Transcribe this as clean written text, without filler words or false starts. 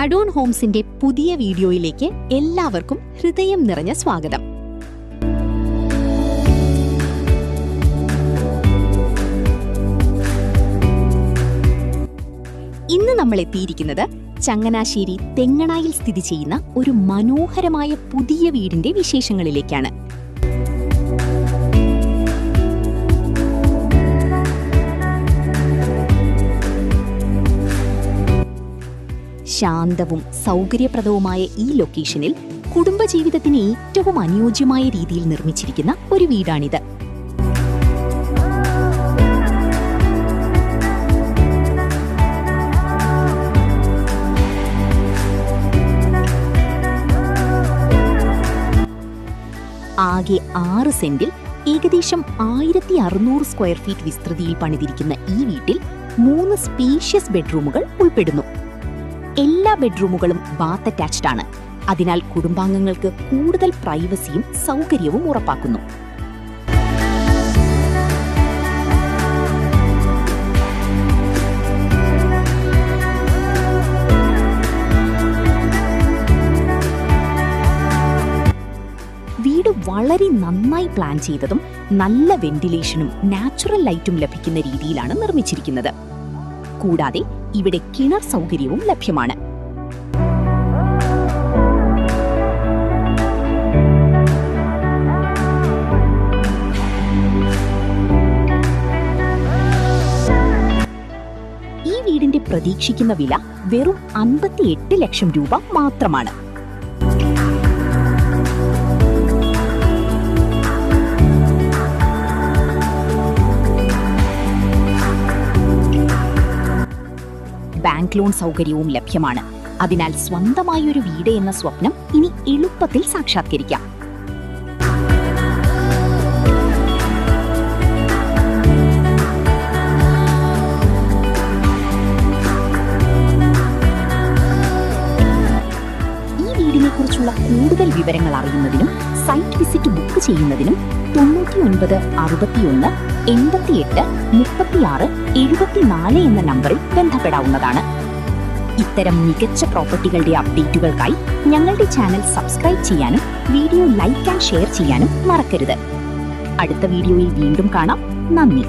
Adorn ഹോംസിന്റെ പുതിയ വീഡിയോയിലേക്ക് എല്ലാവർക്കും ഹൃദയം നിറഞ്ഞ സ്വാഗതം. ഇന്ന് നമ്മൾ എത്തിയിരിക്കുന്നത് ചങ്ങനാശ്ശേരി തെങ്ങണായിൽ സ്ഥിതി ചെയ്യുന്ന ഒരു മനോഹരമായ പുതിയ വീടിന്റെ വിശേഷങ്ങളിലേക്കാണ്. ശാന്തവും സൗകര്യപ്രദവുമായ ഈ ലൊക്കേഷനിൽ കുടുംബജീവിതത്തിന് ഏറ്റവും അനുയോജ്യമായ രീതിയിൽ നിർമ്മിച്ചിരിക്കുന്ന ഒരു വീടാണിത്. ആകെ 6 സെന്റിൽ ഏകദേശം 1600 സ്ക്വയർ ഫീറ്റ് വിസ്തൃതിയിൽ പണിതിരിക്കുന്ന ഈ വീട്ടിൽ 3 സ്പേഷ്യസ് ബെഡ്റൂമുകൾ ഉൾപ്പെടുന്നു. എല്ലാ ബെഡ്റൂമുകളും ബാത്ത് അറ്റാച്ച്ഡ് ആണ്. അതിനാൽ കുടുംബാംഗങ്ങൾക്ക് കൂടുതൽ പ്രൈവസിയും സൗകര്യവും ഉറപ്പാക്കുന്നു. വീട് വളരെ നന്നായി പ്ലാൻ ചെയ്തതും നല്ല വെന്റിലേഷനും നാച്ചുറൽ ലൈറ്റും ലഭിക്കുന്ന രീതിയിലാണ് നിർമ്മിച്ചിരിക്കുന്നത്. കൂടാതെ ഇവിടെ കിണർ സൗകര്യവും ലഭ്യമാണ്. ഈ വീടിന്റെ പ്രതീക്ഷിക്കുന്ന വില വെറും 58 ലക്ഷം രൂപ മാത്രമാണ്. ബാങ്ക് ലോൺ സൗകര്യവും ലഭ്യമാണ്. അതിനാൽ സ്വന്തമായൊരു വീട് എന്ന സ്വപ്നം ഇനി എളുപ്പത്തിൽ സാക്ഷാത്കരിക്കാം. ഈ വീടിനെ കുറിച്ചുള്ള കൂടുതൽ വിവരങ്ങൾ അറിയുന്നതിനും സൈറ്റ് വിസിറ്റ് ബുക്ക് ചെയ്യുന്നതിനും 99 61 88 36 74 എന്ന നമ്പറിൽ ബന്ധപ്പെടാവുന്നതാണ്. ഇത്തരം മികച്ച പ്രോപ്പർട്ടികളുടെ അപ്ഡേറ്റുകൾക്കായി ഞങ്ങളുടെ ചാനൽ സബ്സ്ക്രൈബ് ചെയ്യാനും വീഡിയോ ലൈക്ക് ആൻഡ് ഷെയർ ചെയ്യാനും മറക്കരുത്. അടുത്ത വീഡിയോയിൽ വീണ്ടും കാണാം. നന്ദി.